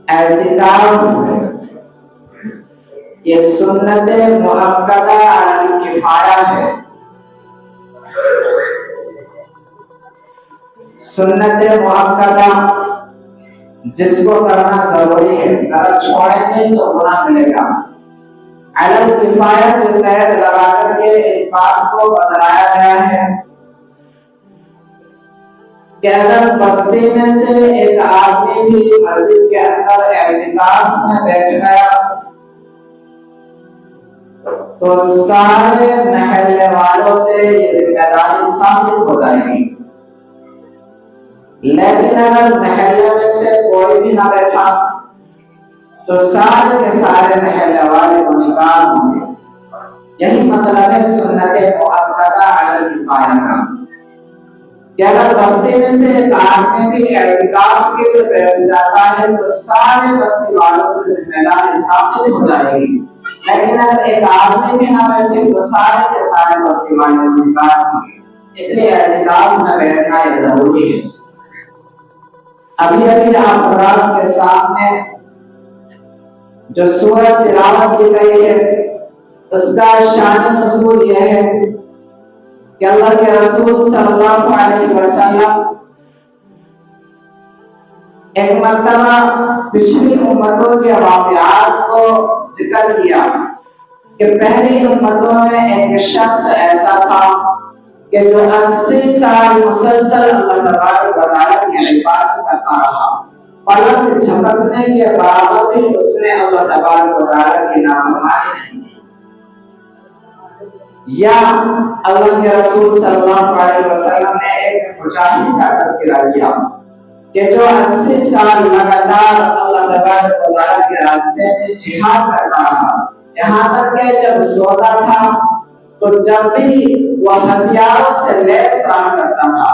اعتکاف یہ سنت مؤکدہ علی کفایہ ہے. سنت مؤکدہ جس کو کرنا ضروری ہے، اگر چھوڑیں گے تو گناہ ملے گا. علی کفایہ جو قید لگا کر کے اس بات کو بتلایا گیا ہے کہ اگر بستی میں سے ایک آدمی بھی مسجد کے اندر اعتکاف میں بیٹھ گیا تو سارے محلے والوں سے یہ ذمہ داری ثابت ہو جائے گی. لیکن اگر محلے میں سے کوئی بھی نہ بیٹھا تو سارے کے سارے محلے والے گنہگار ہوں گے. یہی مطلب ہے سنت مؤکدہ علی کفایہ کا، کہ اگر بستی میں سے ایک آدمی بھی اعتکاف کے لیے بیٹھ جاتا ہے تو سارے بستی والوں سے ذمہ داری ثابت ہو جائے گی. لیکن اگر ایک آدمی بھی نہ بیٹھے تو سارے کے سارے بستی والے گنہگار ہوں گے. اس لیے اعتکاف میں بیٹھنا یہ ضروری ہے. ابھی آپ حضرات کے سامنے جو سورۃ تلاوت کی گئی ہے اس کا شان نزول یہ ہے کہ اللہ کے رسول صلی اللہ علیہ وسلم ایک مرتبہ پچھلی امتوں کے واقعات کو ذکر کیا کہ پہلی امتوں میں ایک شخص ایسا تھا کہ جو 80 سال مسلسل اللہ تبارک و تعالیٰ کی عبادت کرتا رہا، پلک جھپکنے کے بعد بھی اس نے اللہ تبارک و تعالیٰ کی نافرمانی نہیں کی. یا اللہ کے رسول صلی اللہ علیہ وسلم نے ایک مجاہد کا تذکرہ کیا کہ جو 80 سال لگاتار اللہ تبارک و تعالیٰ کے راستے میں جہاد کرتا رہا، یہاں تک کہ جب سوتا تھا تو جب بھی وہ ہتھیاروں سے لیس رہا کرتا تھا،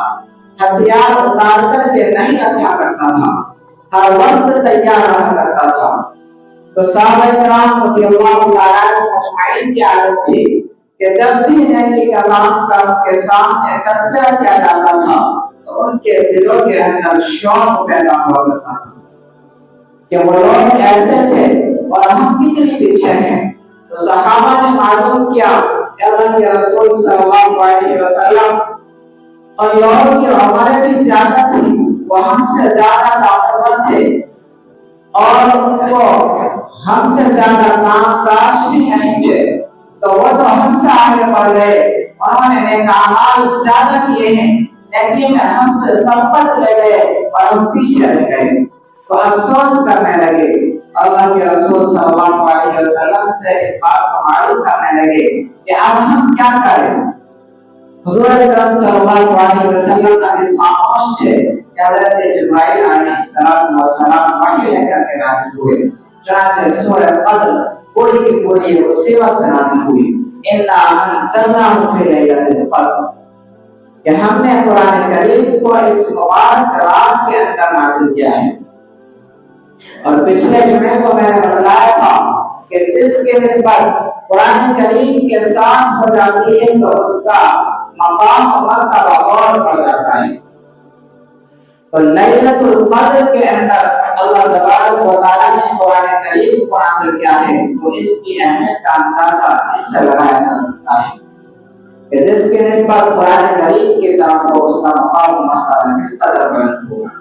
ہتھیار اتار کر کے نہیں رکھا کرتا تھا، ہر وقت تیار رہا کرتا تھا. تو صحابہ کرام رضی اللہ تعالیٰ عنہم اجمعین کی عادت تھی کہ جب بھی نیکی کا کام کے سامنے تذکرہ کیا جاتا تھا تو ان کے دلوں کے اندر شوق پیدا ہوا کرتا تھا کہ وہ لوگ ایسے تھے اور ہم کتنی پیچھے ہیں. تو صحابہ نے معلوم کیا کہ اللہ کے رسول صلی اللہ علیہ وسلم اور لوگوں کی عمریں بھی زیادہ تھی، وہ ہم سے زیادہ طاقتور تھے اور ان کو ہم سے زیادہ کام کاج بھی نہیں تھے، تو وہ تو ہم سے آگے بڑھ گئے، انہوں نے نیک اعمال زیادہ کیے ہیں لیکن ہم سے سبقت لے گئے اور ہم پیچھے رہ گئے. تو افسوس کرنے لگے. اللہ کے رسول صلی اللہ علیہ وسلم سے اس بات کو معلوم کرنے لگے کہ اب ہم کیا کریں. حضور اکرم صلی اللہ علیہ وسلم ابھی خاموش تھے کہ حضرت جبرائیل علیہ السلام وحی لے کر کے نازل ہوئے. چنانچہ سورہ قدر پوری کی پوری اسی وقت نازل ہوئی. انا انزلناہ فی لیلۃ القدر، کہ ہم نے قرآن کریم کو اس مبارک رات کے اندر نازل کیا ہے. اور پچھلے جمعے کو میں نے بتلایا تھا کہ جس کے نسبت قرآن کریم کے ساتھ ہو جاتی ہے تو اس کا مقام و مرتبہ اور بڑھ جاتا ہے. تو لیلۃ القدر کے اندر اللہ تبارک و تعالیٰ نے قرآن کریم کو نازل کیا ہے، تو اس کی اہمیت کا اندازہ اس سے لگایا جا سکتا ہے کہ جس کے نسبت قرآن کریم کی طرف ہو اس کا مقام و مرتبہ کس قدر بلند ہوگا.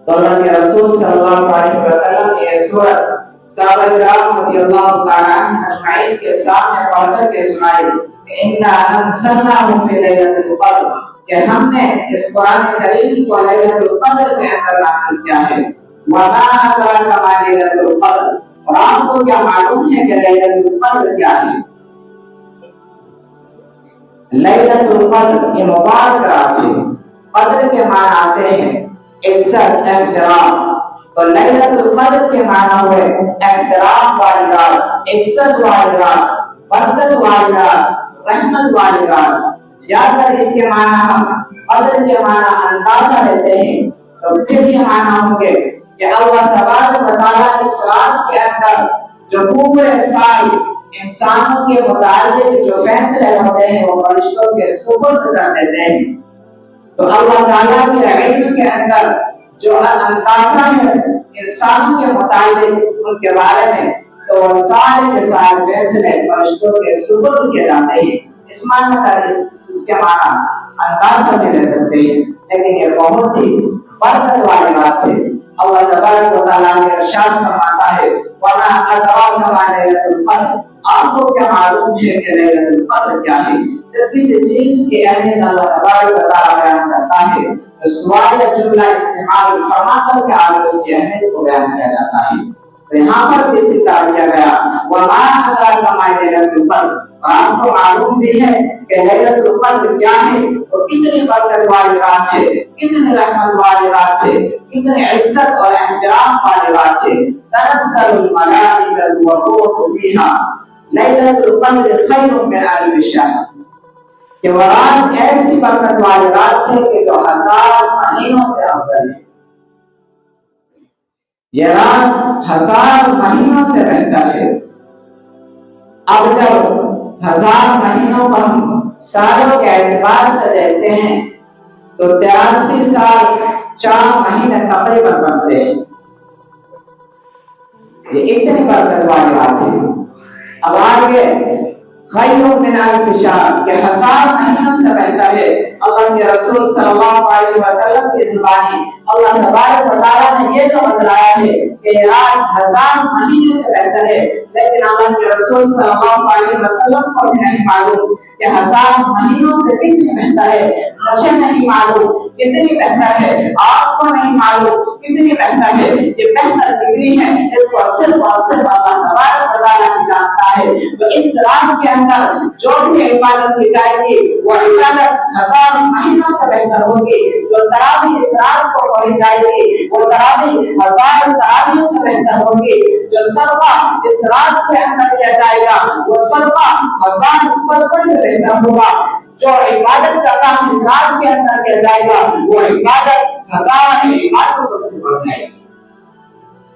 تو اللہ کے رسول صلی اللہ علیہ وسلم نے یہ سورت صحابہ کرام رضی اللہ تعالیٰ عنہم اجمعین کے سامنے پڑھ کر کے سنائی کہ انا انزلناہ فی لیلۃ القدر، کہ ہم نے اس قرآن کریم کو لیلۃ القدر کے اندر نازل کیا ہے. وما ادراک ما لیلۃ القدر، اور آپ کو کیا معلوم ہے کہ لیلۃ القدر کیا ہے. لیلۃ القدر یہ مبارک رات ہے. قدر کے معنی آتے ہیں عزت، احترام. تو لیلۃ القدر کے معنی ہوئے احترام والی رات، عزت والی رات، برکت والی رات، رحمت والی رات. یا اگر اس کے معنی ہم قدر کے معنی اندازہ لیتے ہیں تو پھر یہ معنی ہوں گے کہ اللہ تبارک و تعالیٰ اس رات کے اندر جو پورے سال انسانوں کے متعلق جو فیصلے ہوتے ہیں وہ فرشتوں کے سپرد کر دیتے ہیں. تو اللہ تعالیٰ کے علم کے اندر جو اندازہ ہے انسانوں کے متعلق ان کے بارے میں، تو وہ سارے کے سارے فیصلے فرشتوں کے سپرد کیے جاتے ہیں۔ اس معنی کا اس کے معنی اندازہ میں لے سکتے ہیں، لیکن یہ بہت ہی برکت والی بات ہے۔ اللہ تبارک و تعالیٰ نے ارشاد فرماتا ہے وَمَا أَدْرَاكَ مَا لَيْلَةُ الْقَدْرِ، آپ کو کیا معلوم ہے کہ لیلۃ القدر کیا ہے؟ جب کسی چیز کی اہمیت اللہ تبارک و تعالیٰ بیان کرتا ہے تو سوال یا جملہ استعمال فرما کر کے آگے اس کی اہمیت کو بیان کیا جاتا ہے۔ تو یہاں پر بھی ذکر کیا گیا وَمَا أَدْرَاكَ مَا لَيْلَةُ الْقَدْرِ، آپ کو معلوم بھی ہے کہ لیلۃ القدر کیا ہے اور کتنی برکت والی رات ہے، کتنی رحمت والی رات ہے، کتنی عزت اور احترام والی رات ہے۔ تنزل الملائکۃ والروح فیہا لیلۃ القدر خیر من الف شہر، کہ وہ رات ایسی برکت والی رات ہے کہ جو 1000 مہینوں سے افضل ہے۔ یہ رات 1000 مہینوں سے بہتر ہے۔ اب جب 1000 مہینوں کو ہم سالوں کے اعتبار سے دیکھتے ہیں تو 83 سال 4 مہینے تقریباً بنتے ہیں۔ یہ اتنی برکت والی رات ہے۔ اب آگے خیر من الف شہر، کہ 1000 مہینوں سے بہتر ہے۔ اللہ کے رسول صلی اللہ علیہ وسلم کی زبانی اللہ تبارک و تعالیٰ نے یہ تو بتلایا ہے کہ یہ رات 1000 مہینے سے بہتر ہے، لیکن اللہ کے رسول صلی اللہ علیہ وسلم کو بھی نہیں معلوم کہ 1000 مہینوں سے کتنی بہتر ہے۔ مجھے نہیں معلوم کتنی بہتر ہے، آپ کو نہیں معلوم کتنی بہتر ہے۔ یہ بہتر کتنی ہے اس کو صرف اور صرف اللہ تبارک و تعالیٰ ہی جانتا ہے۔ تو اس رات کے اندر جو بھی عبادت کی جائے گی وہ عبادت 1000 مہینوں سے بہتر ہوگی۔ جو تراویح اس رات کو پڑھی جائے گی وہ تراویح 1000 تراویحوں سے بہتر ہوگی۔ جو صدقہ اس رات کے اندر کیا جائے گا وہ صدقہ 1000 صدقے سے بہتر ہوگا۔ جو عبادت کا کام اس رات کے اندر کیا جائے گا وہ عبادت 1000 عبادتوں سے بڑھ جائے گی۔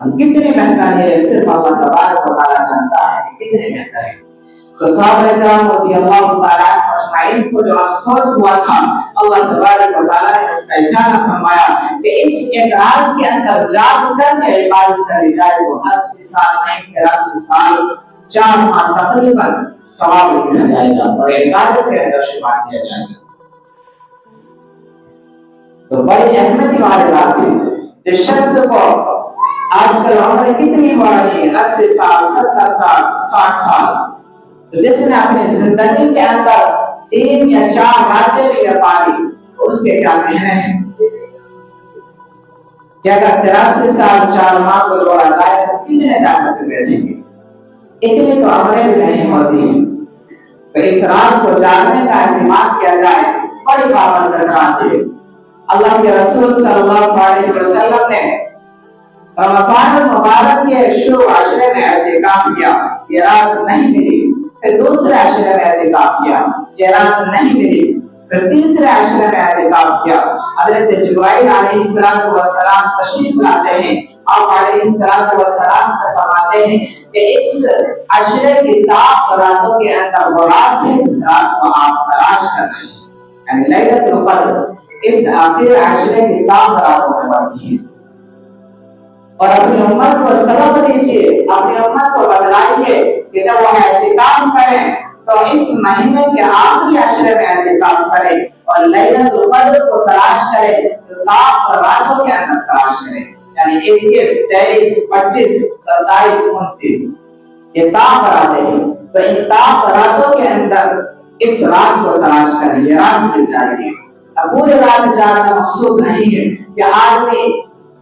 ہم کتنی بہتر ہے صرف اللہ تبارک و تعالیٰ جانتا ہے کہ کتنی بہتر ہے۔ تو صحابہ کرام رضی اللہ تعالیٰ اجمعین کو جو افسوس ہوا تھا، اللہ تبارک و تعالیٰ نے اس کا اشارہ فرمایا کہ اس ایک رات کے اندر جاگ کر کے عبادت کری جائے وہ 80 سال نہیں 83 سال 4 ماہ تقریباً ثواب لکھا جائے گا اور عبادت کے اندر شمار کیا جائے گا۔ تو بڑی اہمیت والی رات ہے۔ جس شخص کو آج کل عمر کتنی ہو رہی ہے 80 سال 70 سال 60 سال، تو جس نے اپنی زندگی کے اندر 3 یا 4 راتیں بھی نہ پائی اس کے کیا کہنے ہیں کہ اگر 83 سال 4 ماہ کو جوڑا جائے تو کتنے جانتے بیٹھیں گے؟ اتنی تو عمریں بھی نہیں ہوتی۔ تو اس رات کو جاگنے کا اہتمام کیا جائے، بڑی بابرکت رات ہے۔ اللہ کے رسول صلی اللہ علیہ وسلم نے رمضان المبارک کے شروع عشرے میں اعتکاف کیا، یہ رات نہیں ملی۔ پھر دوسرے عشرے میں اعتکاف کیا، یہ رات نہیں ملی۔ پھر تیسرے عشرے میں اعتکاف کیا۔ حضرت جبرائیل علیہ السلام تشریف لاتے ہیں، آپ علیہ السلام سے فرماتے ہیں کہ اس عشرے کی تاق راتوں کے اندر وہ رات ہے جس رات کو آپ تلاش کر رہے ہیں، یعنی لیلۃ القدر اس آخر عشرے کی تاق راتوں میں پڑتی ہے۔ اور اپنی امت کو سبق دیجیے، اپنی امت کو بتلائیے کہ جب وہ اعتکاف کریں تو اس مہینے کے آخری عشرے میں اعتکاف کریں اور لیلۃ القدر کو تلاش کریں، تاق راتوں کے اندر تلاش کریں، یعنی 21 23 25 27 29 یہ تاق راتیں ہیں۔ تو ان تاق راتوں کے اندر اس رات کو تلاش کریں، یہ رات مل جائے گی۔ اب پوری رات جاگنا مقصود نہیں ہے کہ آدمی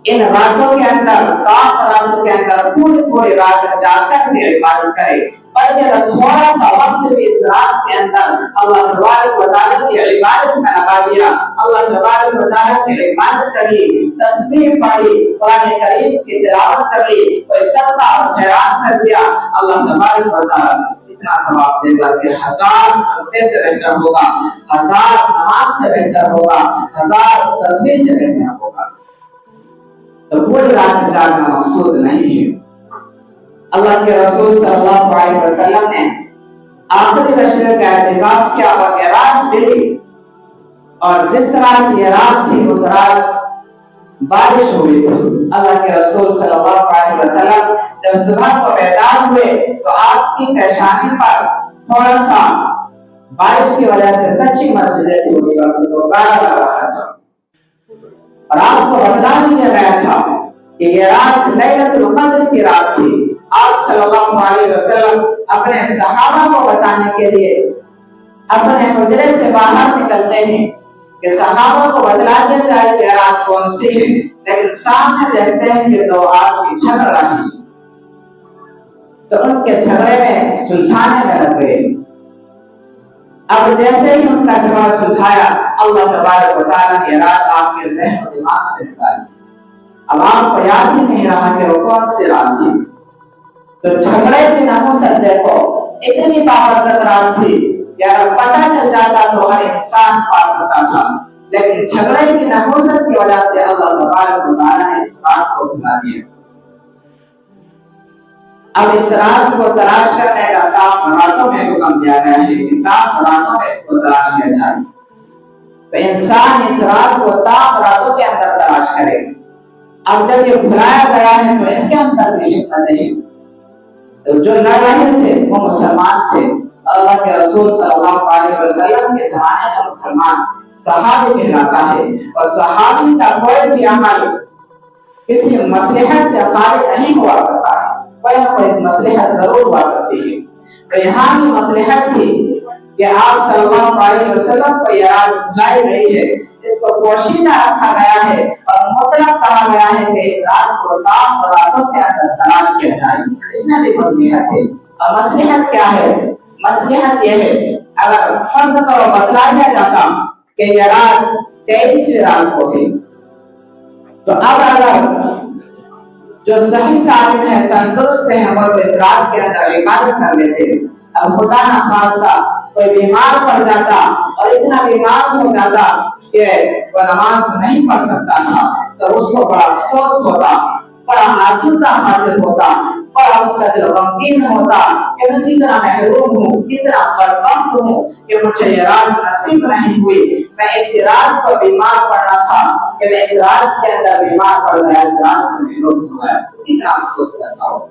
ان راتوں کے اندر تاق راتوں کے اندر پوری رات جاگ کر کے عبادت کرے، بلکہ اگر تھوڑا سا وقت بھی اس رات کے اندر اللہ تبارک و تعالیٰ کی عبادت میں لگا دیا، اللہ تبارک و تعالیٰ کی عبادت کر لی، تسبیح پڑھی، قرآن کریم کی تلاوت کر لی، کوئی صدقہ اور خیرات کر دیا، اللہ تبارک و تعالیٰ اتنا ثواب دے گا کہ 1000 صدقے سے بہتر ہوگا، 1000 نماز سے بہتر ہوگا، 1000 تسبیح سے بہتر ہوگا۔ تو پوری رات جاگنا مقصود نہیں ہے۔ اللہ کے رسول صلی اللہ علیہ وسلم نے آخری عشرے کا اعتکاف کیا اور یہ رات ملی، اور جس رات یہ رات تھی اس رات بارش ہوئی تھی. اللہ کے رسول صلی اللہ علیہ وسلم جب صبح کو بیدار ہوئے تو آپ کی پیشانی پر تھوڑا سا بارش کی وجہ سے کچی مسجد تھی اس وقت تو گالا لگ رہا تھا اور آپ کو بتلا بھی دیا گیا تھا کہ یہ رات لیلۃ القدر کی رات تھی. آپ صلی اللہ علیہ وسلم اپنے صحابہ کو بتانے کے لیے اپنے حجرے سے باہر نکلتے ہیں کہ صحابہ کو بتلا دیا جائے کہ رات کون سی ہے، لیکن سامنے دیکھتے ہیں کہ دو آدمی جھگڑ رہے ہیں تو ان کے جھگڑے میں سلجھانے میں لگ گئے. اب جیسے ہی ان کا جھگڑا سلجھایا اللہ تبارک و تعالیٰ نے رات آپ کے ذہن و دماغ سے نکال دی. اب آپ کو یاد ہی نہیں رہا کہ وہ کون سی رات تھی. تو جھگڑے کی نحوست دیکھو، اتنی بابرکت رات تھی کہ اگر پتہ چل جاتا تو ہر انسان پا سکتا تھا، لیکن جھگڑے کی نحوست کی وجہ سے اللہ تبارک و تعالیٰ نے اس رات کو بھلا دیا. اب اس رات کو تلاش کرنے کا کام راتوں میں حکم دیا گیا ہے کہ تاک راتوں میں اس کو تلاش کیا جائے. تو انسان اس رات کو تاک راتوں کے اندر تلاش کرے. اب جب یہ بھلایا گیا ہے تو اس کے اندر بھی حکمت ہے. جو لڑ رہے تھے وہ مسلمان تھے. اللہ کے رسول صلی اللہ علیہ وسلم کے زمانے کا مسلمان صحابی کہلاتا ہے اور صحابی کا کوئی بھی عمل کسی مصلحت سے خالی نہیں ہوا کرتا ہے، کوئی نہ کوئی مصلحت ضرور ہوا کرتی ہے. تو یہاں بھی مصلحت تھی کہ آپ صلی اللہ علیہ وسلم کو یہ رات بھلائی گئی ہے، اس کو پوشیدہ رکھا گیا ہے اور مطلق کہا گیا ہے کہ اس رات کو تاک راتوں کے اندر تلاش کیا جائے. اس میں بھی مصلحت ہے. اور مصلحت کیا ہے؟ مصلحت یہ ہے اگر فرض کرو بتلا دیا جاتا کہ یہ رات 23ویں رات کو ہے تو اب اگر جو صحیح سالم ہے تندرست ہے وہ اس رات کے اندر عبادت کر لیتے. اب خدا نہ خواستہ کوئی بیمار پڑ جاتا اور اتنا بیمار ہو جاتا کہ وہ نماز نہیں پڑھ سکتا تھا تو اس کو بڑا افسوس ہوتا، بڑا آسودہ حاصل ہوتا، بڑا اس کا دل غمگین ہوتا کہ میں کتنا محروم ہوں، کتنا بدبخت ہوں کہ مجھے یہ رات نصیب نہیں ہوئی. میں اس رات کو بیمار پڑنا تھا کہ میں اس رات کے اندر بیمار پڑ گیا، اس رات سے محروم ہو گیا. کتنا افسوس کرتا ہوں.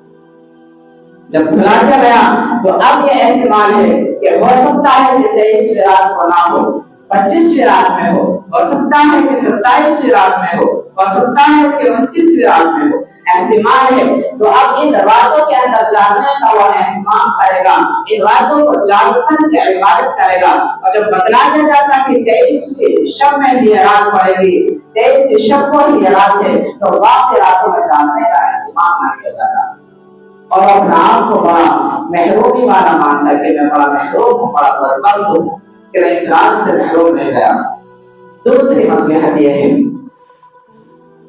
جب بھلا دیا گیا تو اب یہ احتمال ہے کہ ہو سکتا ہے کہ 23ویں رات کو نہ ہو، 25ویں رات میں ہو سکتا ہے کہ 27ویں رات میں ہو سکتا ہے کہ 29ویں رات میں ہو. احتمال ہے. تو اب ان راتوں کے اندر جاگنے کا وہ اہتمام کرے گا، ان راتوں کو جاگ کر کے عبادت کرے گا. اور جب بتلا دیا جاتا کہ 23ویں شب میں بھی یہ رات پڑے گی، 23ویں شب کو ہی یہ رات ہے، تو باقی راتوں میں جاگنے کا اہتمام نہ کیا جاتا اور اپنا آپ کو بڑا محرومی والا مانتا کہ میں بڑا محروم ہوں، بڑا برباد ہوں کہ میں اس رات سے محروم رہ گیا. دوسری مصلحت یہ ہے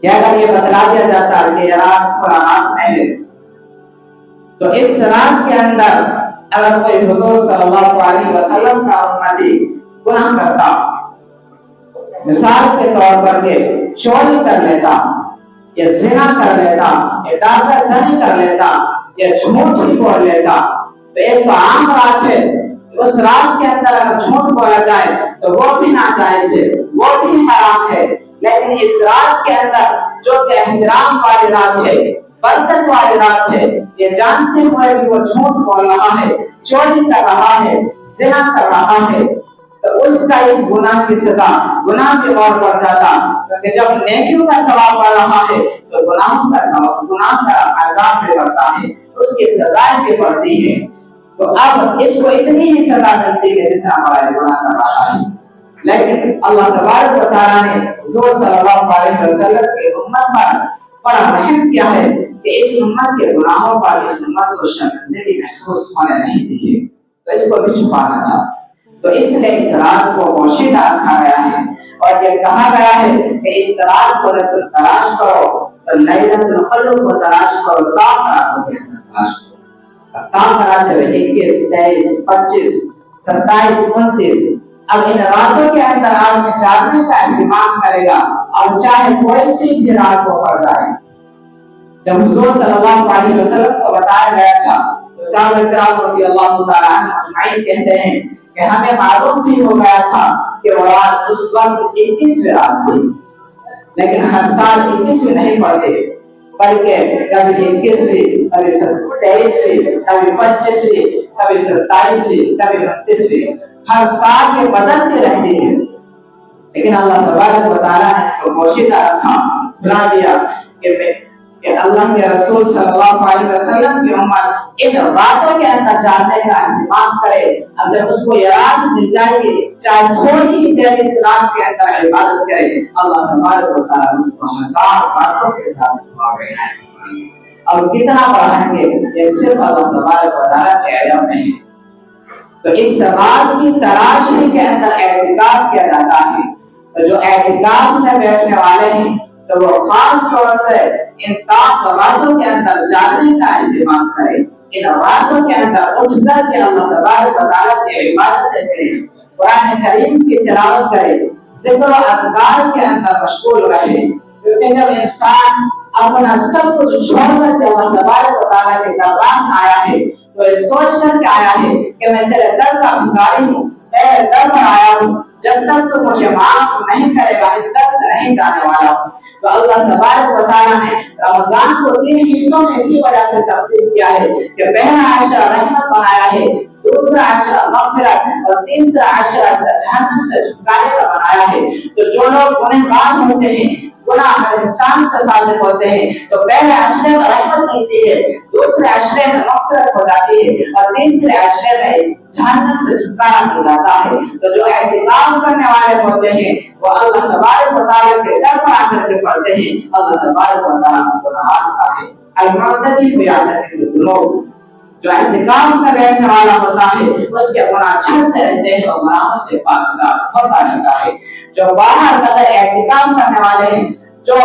کہ اگر یہ بتلا دیا جاتا کہ یہ رات فلاں رات میں ہے تو اس رات کے اندر اگر کوئی حضور صلی اللہ علیہ وسلم کا امتی گناہ کرتا، مثال کے طور پر کہ چوری کر لیتا یا زنا کر لیتا یا داغا زنی کر لیتا یا جھوٹ ہی بول لیتا، تو ایک تو عام رات ہے، اس رات کے اندر اگر جھوٹ بولا جائے تو وہ بھی ناجائز ہے، وہ بھی حرام ہے. لیکن اس رات کے اندر جو کہ احترام والی رات ہے، برکت والی رات ہے، یہ جانتے ہوئے بھی وہ جھوٹ بول رہا ہے، چوری کر رہا ہے، زنا کر رہا ہے، تو اس کا اس گناہ کی سزا گناہ بھی اور بڑھ جاتا. کیونکہ جب نیکیوں کا ثواب بڑھ رہا ہے تو گناہوں کا ثواب، گناہ کا عذاب بھی بڑھتا ہے، اس کی سزائیں بھی بڑھتی ہیں. تو اب اس کو اتنی ہی سزا ملتی ہے جتنا بڑا گناہ کر رہا ہے. لیکن اللہ تبارک و تعالیٰ نے حضور صلی اللہ علیہ وسلم کی امت پر بڑا رحم کیا ہے کہ اس امت کے گناہوں پر اس امت کو شرمندگی محسوس ہونے نہیں دی ہے، تو اس کو بھی چھپانا تھا. تو اس لیے اس رات کو پوشیدہ رکھا گیا ہے اور یہ کہا گیا ہے کہ اس رات کو تم تلاش کرو تو لیلۃ القدر کو تلاش کرو، تاک راتوں کے اندر تلاش کرو. تاک رات ہے 21، 23، 25، 27، 29. اب ان راتوں کے اندر آدمی جاگنے کا اہتمام کرے گا اور چاہے کوئی سی بھی رات کو پڑ جائے. جب حضور صلی اللہ علیہ وسلم کو بتایا گیا تھا تو صحابہ کرام رضی اللہ تعالیٰ عنہ اجمعین کہتے ہیں کہ ہمیں معلوم بھی ہو گیا تھا کہ وہ رات اس وقت 21ویں رات تھی. لیکن ہر سال 21ویں نہیں پڑھتے، بلکہ کبھی 21ویں، کبھی 23ویں، کبھی 25ویں، کبھی 27ویں، کبھی 29ویں، ہر سال یہ بدلتے رہتے ہیں۔ لیکن اللہ تبارک و تعالیٰ نے اس کو پوشیدہ رکھا، بنا دیا کہ اللہ کے رسول صلی اللہ علیہ وسلم کی امت ان راتوں کے اندر جاننے کا اہتمام کرے۔ اب جب اس کو یہ رات مل جائے گی، چاہے تھوڑی ہی دیر اس رات کے اندر عبادت کرے، اللہ تبارک و تعالیٰ اس کو ہزار باتوں سے زیادہ ثواب دینا ہے۔ اور کتنا بڑھائیں گے یہ صرف اللہ تبارک و تعالیٰ کے علم میں ہے۔ تو اس رات کی تلاشی کے اندر اعتکاف کیا جاتا ہے۔ تو جو اعتکاف میں بیٹھنے والے ہیں تو وہ خاص طور سے ان تاک راتوں کے اندر جاگنے کا اہتمام کرے، ان راتوں کے اندر اٹھ کر کے اللہ تبارک و تعالیٰ کی عبادتیں کرے، قرآن کریم کی تلاوت کرے، ذکر و اذکار کے اندر مشغول رہے۔ کیونکہ جب انسان اپنا سب کچھ چھوڑ کر کے اللہ تبارک و تعالیٰ کے دربار میں آیا ہے تو یہ سوچ کر کے آیا ہے کہ میں تیرے در کا بھکاری ہوں، تیرے در پر آیا ہوں، جب تک تو مجھے معاف نہیں کرے گا اس در سے نہیں جانے والا ہوں۔ تو اللہ تبارک و تعالیٰ نے رمضان کو 3 حصوں میں اسی وجہ سے تقسیم کیا ہے کہ پہلا عشرہ رحمت بنایا ہے، دوسرا عشرہ مغفرت اور تیسرا عشرہ جہنم سے چھٹکارے کا بنایا ہے۔ تو جو لوگ گنہگار ہوتے ہیں، گناہ ہر انسان سے صادق ہوتے ہیں، تو پہلے عشرے میں رحمت ملتی ہے، دوسرے عشرے میں مغفرت ہو جاتی ہے اور تیسرے عشرے میں جہنم سے چھٹکارا مل جاتا ہے۔ تو جو اعتکاف کرنے والے ہوتے ہیں وہ اللہ تبارک و تعالیٰ کے در پر آ کر کے پڑھتے ہیں، اللہ تبارک و تعالیٰ ان کو نوازتا ہے۔ المعتکف یعتکف الذنوب، جو اعتکاف میں بیٹھنے والا ہوتا ہے اس کے گناہ چھڑتے رہتے ہیں اور گناہوں سے پاک صاف ہوتا رہتا ہے۔ جو باہر بغیر اعتکاف کرنے والے ہیں، جو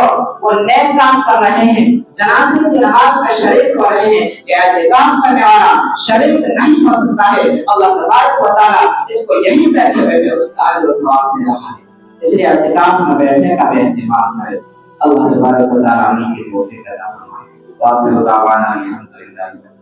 وہ نیک کام کر رہے ہیں، جنازے کی نماز میں شریک ہو رہے ہیں، یہ اعتکاف کرنے والا شریک نہیں ہو سکتا ہے۔ اللہ تبارک و تعالیٰ اس کو یہیں بیٹھے بیٹھے اس کا اجر و ثواب دے رہا ہے۔ اس لیے اعتکاف میں بیٹھنے کا بھی اہتمام کرے۔ اللہ تبارک و تعالیٰ ہم کی توفیق عطا فرمائے۔ وآخر دعوانا الحمدللہ۔